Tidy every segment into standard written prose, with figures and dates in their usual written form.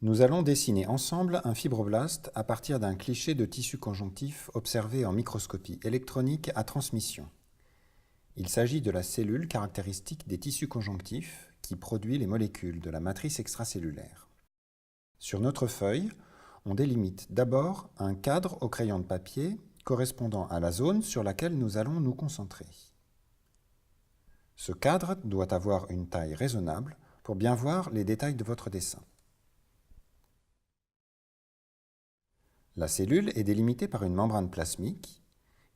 Nous allons dessiner ensemble un fibroblaste à partir d'un cliché de tissu conjonctif observé en microscopie électronique à transmission. Il s'agit de la cellule caractéristique des tissus conjonctifs qui produit les molécules de la matrice extracellulaire. Sur notre feuille, on délimite d'abord un cadre au crayon de papier correspondant à la zone sur laquelle nous allons nous concentrer. Ce cadre doit avoir une taille raisonnable pour bien voir les détails de votre dessin. La cellule est délimitée par une membrane plasmique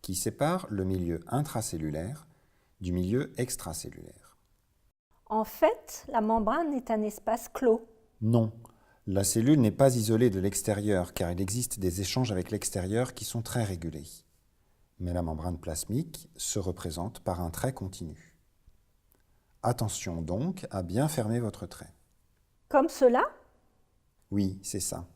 qui sépare le milieu intracellulaire du milieu extracellulaire. En fait, la membrane est un espace clos. Non, la cellule n'est pas isolée de l'extérieur car il existe des échanges avec l'extérieur qui sont très régulés. Mais la membrane plasmique se représente par un trait continu. Attention donc à bien fermer votre trait. Comme cela, Oui, c'est ça.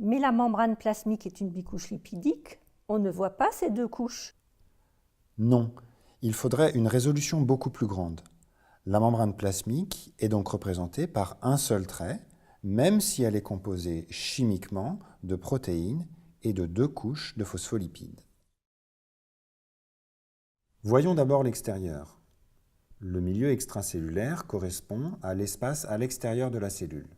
mais la membrane plasmique est une bicouche lipidique. On ne voit pas ces deux couches. Non, il faudrait une résolution beaucoup plus grande. La membrane plasmique est donc représentée par un seul trait, même si elle est composée chimiquement de protéines et de deux couches de phospholipides. Voyons d'abord l'extérieur. Le milieu extracellulaire correspond à l'espace à l'extérieur de la cellule.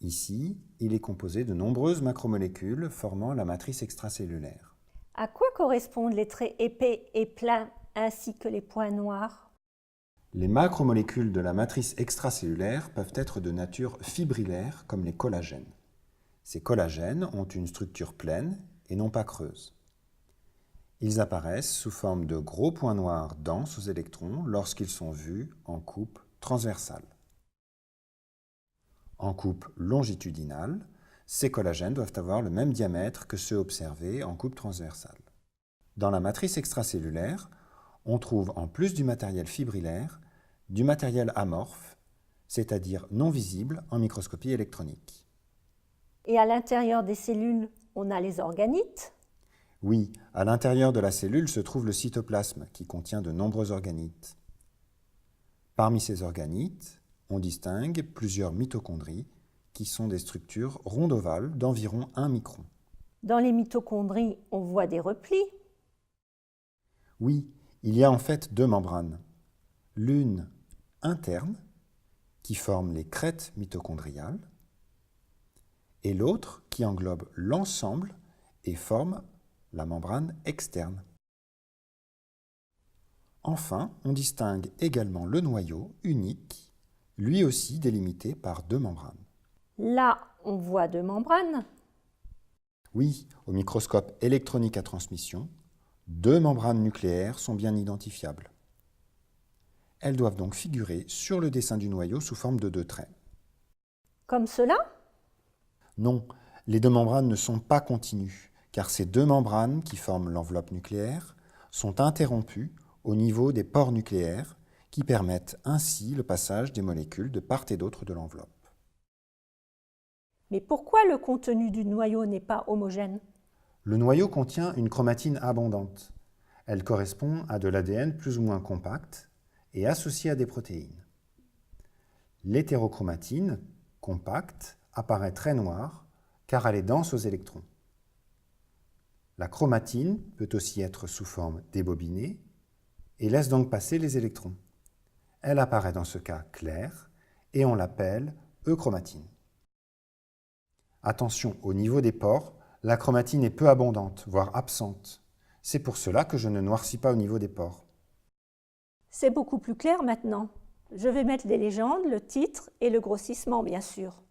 Ici, il est composé de nombreuses macromolécules formant la matrice extracellulaire. À quoi correspondent les traits épais et pleins ainsi que les points noirs? Les macromolécules de la matrice extracellulaire peuvent être de nature fibrillaire comme les collagènes. Ces collagènes ont une structure pleine et non pas creuse. Ils apparaissent sous forme de gros points noirs denses aux électrons lorsqu'ils sont vus en coupe transversale. En coupe longitudinale, ces collagènes doivent avoir le même diamètre que ceux observés en coupe transversale. Dans la matrice extracellulaire, on trouve en plus du matériel fibrillaire, du matériel amorphe, c'est-à-dire non visible en microscopie électronique. Et à l'intérieur des cellules, on a les organites. Oui, à l'intérieur de la cellule se trouve le cytoplasme qui contient de nombreux organites. Parmi ces organites, on distingue plusieurs mitochondries qui sont des structures rondes-ovales d'environ 1 micron. Dans les mitochondries, on voit des replis. Oui, il y a en fait deux membranes. L'une interne, qui forme les crêtes mitochondriales, et l'autre qui englobe l'ensemble et forme la membrane externe. Enfin, on distingue également le noyau unique, lui aussi délimité par deux membranes. Là, on voit deux membranes. Oui, au microscope électronique à transmission, deux membranes nucléaires sont bien identifiables. Elles doivent donc figurer sur le dessin du noyau sous forme de deux traits. Comme cela? Non, les deux membranes ne sont pas continues, car ces deux membranes qui forment l'enveloppe nucléaire sont interrompues au niveau des pores nucléaires qui permettent ainsi le passage des molécules de part et d'autre de l'enveloppe. Mais pourquoi le contenu du noyau n'est pas homogène? Le noyau contient une chromatine abondante. Elle correspond à de l'ADN plus ou moins compact et associé à des protéines. L'hétérochromatine, compacte, apparaît très noire car elle est dense aux électrons. La chromatine peut aussi être sous forme débobinée et laisse donc passer les électrons. Elle apparaît dans ce cas claire et on l'appelle euchromatine. Attention, au niveau des pores, la chromatine est peu abondante, voire absente. C'est pour cela que je ne noircis pas au niveau des pores. C'est beaucoup plus clair maintenant. Je vais mettre les légendes, le titre et le grossissement, bien sûr.